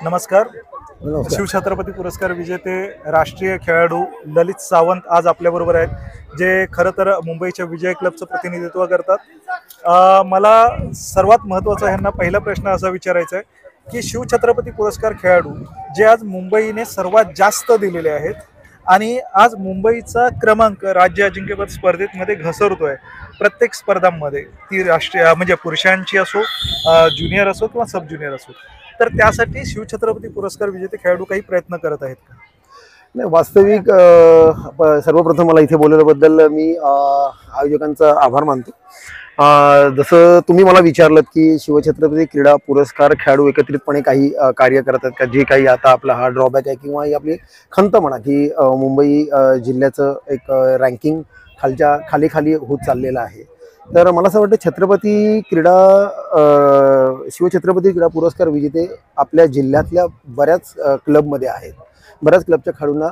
नमस्कार. नमस्कार. शिवछत्रपती पुरस्कार विजेते राष्ट्रीय खेळाडू ललित सावंत आज आपल्याबरोबर आहेत, जे खरं तर मुंबईच्या विजय क्लबचं प्रतिनिधित्व करतात. मला सर्वात महत्त्वाचा ह्यांना पहिला प्रश्न असा विचारायचा आहे की शिवछत्रपती पुरस्कार खेळाडू जे आज मुंबईने सर्वात जास्त दिलेले आहेत आणि आज मुंबईचा क्रमांक राज्य अजिंक्यपद स्पर्धेमध्ये घसरतोय प्रत्येक स्पर्धांमध्ये, ती राष्ट्रीय म्हणजे पुरुषांची असो, ज्युनियर असो किंवा सब ज्युनियर असो. तर त्यासाठी शिवछत्रपती पुरस्कार विजेते खेळाडू काही प्रयत्न करत आहेत का? नाही, वास्तविक सर्वप्रथम मला इथे बोलवल्याबद्दल मी आयोजकांचा आभार मानतो. जसं तुम्ही मला विचारलं की शिवछत्रपती क्रीडा पुरस्कार खेळाडू एकत्रितपणे काही कार्य करतात का, जे काही आता आपला हा ड्रॉबॅक आहे किंवा ही आपली खंत म्हणा की मुंबई जिल्ह्याचं एक रँकिंग खाली खाली होत चाललेलं आहे. तर मला असं वाटतं शिवछत्रपती क्रीडा पुरस्कार विजेते आपल्या जिल्ह्यातल्या बऱ्याच क्लबमध्ये आहेत. बऱ्याच क्लबच्या खेळाडूंना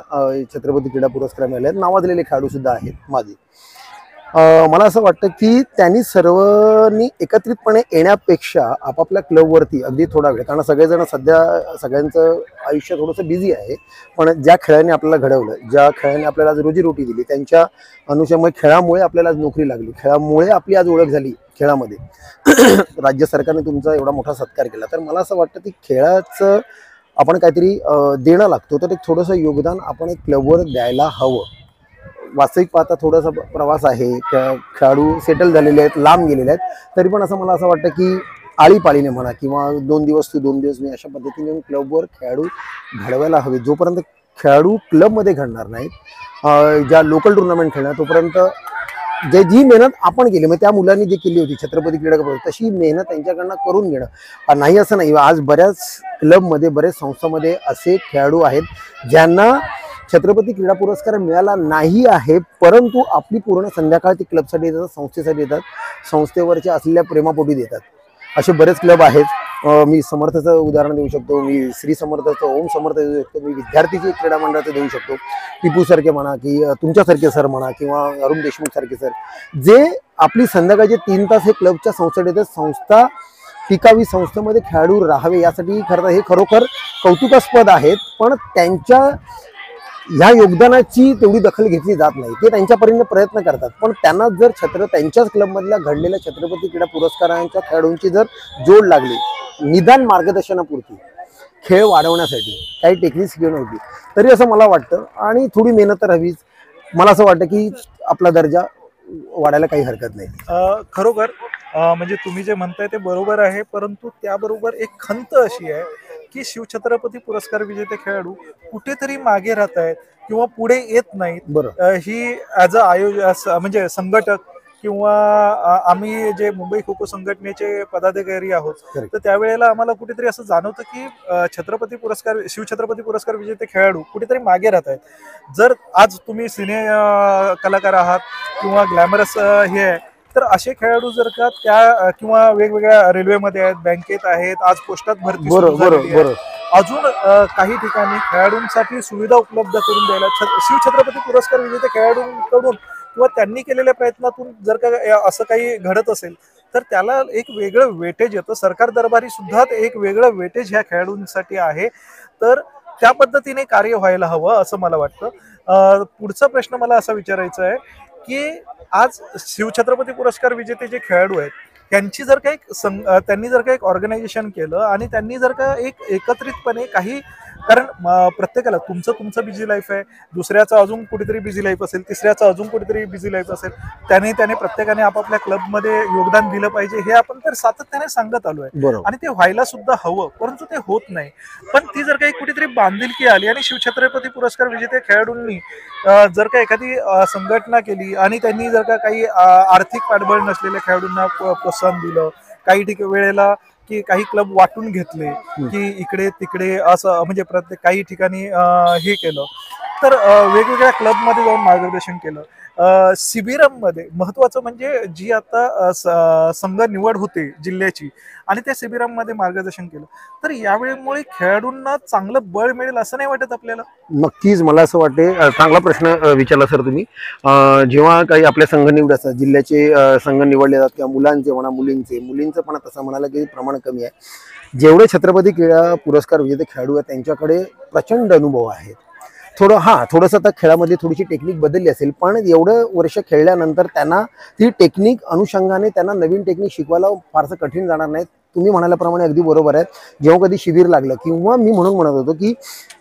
छत्रपती क्रीडा पुरस्कार मिळाले आहेत. नावाजलेले खेळाडू सुद्धा आहेत माझे. मला असं वाटतं की त्यांनी सर्वांनी एकत्रितपणे येण्यापेक्षा आपापल्या क्लबवरती अगदी थोडा वेळ, कारण सगळेजण सध्या सगळ्यांचं आयुष्य थोडंसं बिझी आहे, पण ज्या खेळाने आपल्याला घडवलं, ज्या खेळाने आपल्याला आज रोजीरोटी दिली, त्यांच्या अनुषंगाने खेळामुळे आपल्याला आज नोकरी लागली, खेळामुळे आपली आज ओळख झाली खेळामध्ये. राज्य सरकारने तुमचा एवढा मोठा सत्कार केला. तर मला असं वाटतं की खेळाचं आपण काहीतरी देणं लागतो, तर एक थोडंसं योगदान आपण एक क्लबवर द्यायला हवं. वास्तविक पाहता थोडासा प्रवास आहे, खेळाडू सेटल झालेले आहेत, लांब गेलेले आहेत, तरी पण असं मला असं वाटतं की आळीपाळीने म्हणा किंवा 2 दिवस तू 2 दिवस मी, अशा पद्धतीने क्लबवर खेळाडू घडवायला हवे. जोपर्यंत खेळाडू क्लबमध्ये घडणार नाहीत, ज्या लोकल टुर्नामेंट खेळणार, तोपर्यंत जी मेहनत आपण केली, मग त्या मुलांनी जे केली होती छत्रपती क्रीडा तशी मेहनत त्यांच्याकडनं करून घेणं नाही असं नाही. आज बऱ्याच क्लबमध्ये, बऱ्याच संस्थांमध्ये असे खेळाडू आहेत ज्यांना छत्रपती क्रीडा पुरस्कार मिळाला नाही आहे, परंतु आपली पूर्ण संध्याकाळ ती क्लबसाठी देतात, संस्थेसाठी देतात, संस्थेवरच्या असलेल्या प्रेमापोटी देतात. असे बरेच क्लब आहेत. मी समर्थचं उदाहरण देऊ शकतो, मी श्री समर्थचं, ओम समर्थ देऊ शकतो, मी विद्यार्थीची क्रीडा मंडळाचं देऊ शकतो, टिपू सारखे म्हणा की तुमच्यासारखे सर म्हणा किंवा अरुण देशमुख सारखे सर, जे आपली संध्याकाळचे 3 तास हे क्लबच्या संस्था देतात. संस्था टिकावी, संस्थेमध्ये खेळाडू राहावे, यासाठी खरं तर हे खरोखर कौतुकास्पद आहेत. पण त्यांच्या ह्या योगदानाची तेवढी दखल घेतली जात नाही. ते त्यांच्या परीने प्रयत्न करतात, पण त्यांना जर त्यांच्याच क्लबमधल्या घडलेल्या छत्रपती क्रीडा पुरस्कारांच्या खेळाडूंची जर जोड लागली, निदान मार्गदर्शनापुरती, खेळ वाढवण्यासाठी काही टेक्निक्स घेऊन होती, तरी असं मला वाटतं. आणि थोडी मेहनत तर हवीच. मला असं वाटतं की आपला दर्जा वाढायला काही हरकत नाही. खरोखर म्हणजे तुम्ही जे म्हणताय ते बरोबर आहे, परंतु त्याबरोबर एक खंत अशी आहे की शिवछत्रपती पुरस्कार विजेते खेळाडू कुठेतरी मागे राहत आहेत किंवा पुढे येत नाहीत. बरं. ही ॲज अ म्हणजे संघटक किंवा आम्ही जे मुंबई खो खो संघटनेचे पदाधिकारी आहोत, तर त्यावेळेला आम्हाला कुठेतरी असं जाणवतं की शिवछत्रपती पुरस्कार विजेते खेळाडू कुठेतरी मागे राहत आहेत. जर आज तुम्ही सिने कलाकार आहात किंवा ग्लॅमरस हे आहे, तर असे खेळाडू जर का त्या किंवा वेगवेगळ्या रेल्वेमध्ये आहेत, बँकेत आहेत, आज पोस्टात भरती सुरू झालेली आहे, अजून काही ठिकाणी खेळाडूंसाठी सुविधा उपलब्ध करून द्यायला शिवछत्रपती पुरस्कार विजेते खेळाडूंकडून किंवा त्यांनी केलेल्या प्रयत्नातून जर का असं काही घडत असेल, तर त्याला एक वेगळं वेटेज येतं. सरकार दरबारी सुद्धा एक वेगळं वेटेज ह्या खेळाडूंसाठी आहे. तर त्या पद्धतीने कार्य व्हायला हवं असं मला वाटतं. पुढचा प्रश्न मला असा विचारायचा आहे की आज शिवछत्रपती पुरस्कार विजेते जे खेळाडू आहेत, त्यांची जर का त्यांनी जर का एक ऑर्गनायझेशन केलं आणि त्यांनी जर का एक एकत्रितपणे काही, कारण प्रत्येकाला तुमचं बिझी लाईफ आहे, दुसऱ्याचं अजून कुठेतरी बिझी लाईफ असेल, तिसऱ्याचं अजून कुठेतरी बिझी लाईफ असेल, त्याने प्रत्येकाने आपापल्या क्लबमध्ये योगदान दिलं पाहिजे, हे आपण तर सातत्याने सांगत आलोय आणि ते व्हायला सुद्धा हवं, परंतु ते होत नाही. पण ती जर काही कुठेतरी बांधिलकी आली आणि शिवछत्रपती पुरस्कार विजेते खेळाडूंनी जर का एखादी संघटना केली आणि त्यांनी जर का काही आर्थिक पाठबळ नसलेल्या खेळाडूंना प्रोत्साहन दिलं, काही वेळेला की काही क्लब वाटून घेतले की इकडे तिकडे असं, म्हणजे प्रत्येक काही ठिकाणी हे केलं, तर वेगवेगळ्या क्लबमध्ये जाऊन मार्गदर्शन केलं. शिबिरांमध्ये महत्वाचं म्हणजे जी आता संघ निवड होते जिल्ह्याची, आणि त्या शिबिरांमध्ये मार्गदर्शन केलं, तर यावेळेमुळे खेळाडूंना चांगलं बळ मिळेल असं नाही वाटत आपल्याला? नक्कीच मला असं वाटते. चांगला प्रश्न विचारला सर तुम्ही. जेव्हा काही आपल्या संघ निवड असतात, जिल्ह्याचे संघ निवडले जातात किंवा मुलांचे म्हणा, मुलींचं पण तसं म्हणाला की प्रमाण कमी आहे. जेवढे छत्रपती क्रीडा पुरस्कार विजेते खेळाडू आहेत त्यांच्याकडे प्रचंड अनुभव आहेत. थोडंसं आता खेळामध्ये थोडीशी टेक्निक बदलली असेल, पण एवढं वर्ष खेळल्यानंतर त्यांना ती टेक्निक अनुषंगाने त्यांना नवीन टेक्निक शिकवायला फारसं कठीण जाणार नाही. तुम्ही म्हणाल्याप्रमाणे अगदी बरोबर आहे. जेव्हा कधी शिबिर लागलं किंवा मी म्हणत होतो की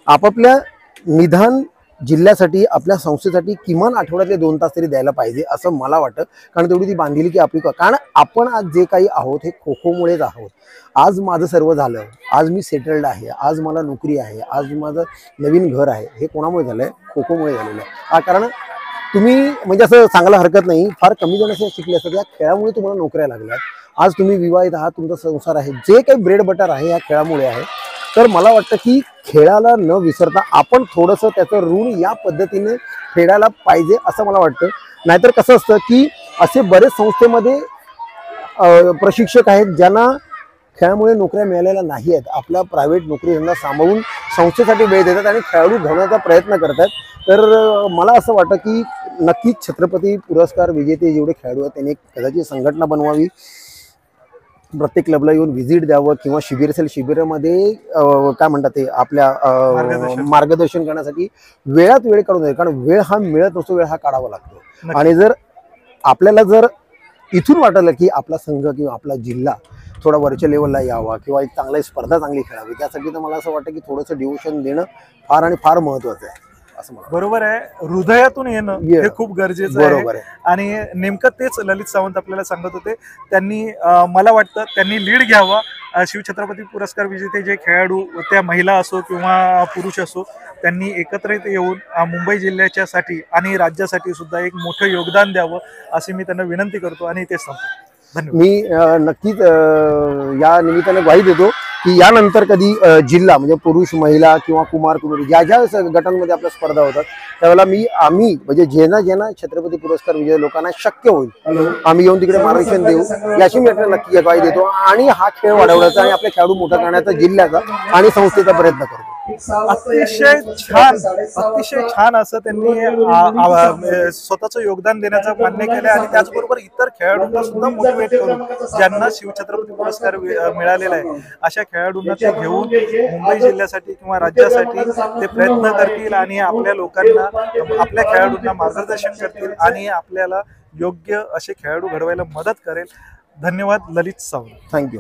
आपापल्या निदान जिल्ह्यासाठी आपल्या संस्थेसाठी किमान आठवड्यातले 2 तास तरी द्यायला पाहिजे असं मला वाटतं. कारण तेवढी ती बांधिली की आपली, कारण आपण आज जे काही आहोत हे खो खोमुळेच आहोत. आज माझं सर्व झालं, आज मी सेटल्ड आहे, आज मला नोकरी आहे, आज माझं नवीन घर आहे, हे कोणामुळे झालंय? खो खोमुळे झालेलं आहे. कारण तुम्ही म्हणजे असं सांगायला हरकत नाही, फार कमी जण असे शिकले असतात या खेळामुळे तुम्हाला नोकऱ्या लागल्यात. आज तुम्ही विवाहित आहात, तुमचा संसार आहे, जे काही ब्रेड बटर आहे या खेळामुळे आहे. तर मला वाटतं की खेळाला न विसरता आपण थोडंसं त्याचं ऋण या पद्धतीने फेडायला पाहिजे असं मला वाटतं. नाहीतर कसं असतं की असे बरेच संस्थेमध्ये प्रशिक्षक आहेत ज्यांना खेळामुळे नोकऱ्या मिळालेल्या नाही आहेत, आपल्या प्रायव्हेट नोकरी धंदा सांभाळून संस्थेसाठी वेळ देतात आणि खेळाडू घडवण्याचा प्रयत्न करतात. तर मला असं वाटतं की नक्कीच छत्रपती पुरस्कार विजेते जेवढे खेळाडू आहेत त्यांनी कदाचित संघटना बनवावी, प्रत्येक क्लबला येऊन व्हिजिट द्यावं किंवा शिबिर असेल शिबिरामध्ये काय म्हणतात ते आपल्या मार्गदर्शन करण्यासाठी वेळात वेळ काढून द्यावी. कारण वेळ हा मिळत नसतो, वेळ हा काढावा लागतो. आणि जर आपल्याला जर इथून वाटलं की आपला संघ किंवा आपला जिल्हा थोडा वरच्या लेवलला यावा किंवा एक स्पर्धा चांगली खेळावी, त्यासाठी तर मला असं वाटतं की थोडंसं डिव्होशन देणं फार आणि फार महत्त्वाचं आहे असं मला. बरोबर आहे, हृदयातून येणं हे खूप गरजेचं आहे. आणि नेमकं तेच ललित सावंत आपल्याला सांगत होते. त्यांनी मला वाटतं त्यांनी लीड घ्यावा. शिवछत्रपती पुरस्कार विजेते जे खेळाडू, त्या महिला असो किंवा पुरुष असो, त्यांनी एकत्रित येऊन मुंबई जिल्ह्याच्यासाठी आणि राज्यासाठी सुद्धा एक मोठं योगदान द्यावं अशी मी त्यांना विनंती करतो आणि तेच सांगतो. मी नक्कीच या निमित्ताने ग्वाही देतो की यानंतर कधी जिल्हा म्हणजे पुरुष महिला किंवा कुमार कुमारी ज्या ज्या गटांमध्ये आपल्या स्पर्धा होतात त्यावेळेला आम्ही म्हणजे ज्यांना छत्रपती पुरस्कार विजय लोकांना शक्य होईल आम्ही येऊन तिकडे मार्गदर्शन देऊ याची मी आपल्याला नक्की ग्वाही देतो. आणि हा खेळ वाढवण्याचा आणि आपले खेळाडू मोठा करण्याचा जिल्ह्याचा आणि संस्थेचा प्रयत्न करतो. अतिशय छान असं त्यांनी स्वतःचं योगदान देण्याचं मान्य केलं आणि त्याचबरोबर इतर खेळाडूंना सुद्धा मोटिवेट करून ज्यांना शिवछत्रपती पुरस्कार मिळालेला आहे अशा खेळाडूंना ते घेऊन मुंबई जिल्ह्यासाठी किंवा राज्यासाठी ते प्रयत्न करतील आणि आपल्या लोकांना आपल्या खेळाडूंना मार्गदर्शन करतील आणि आपल्याला योग्य असे खेळाडू घडवायला मदत करेल. धन्यवाद ललित सावंत. थँक्यू.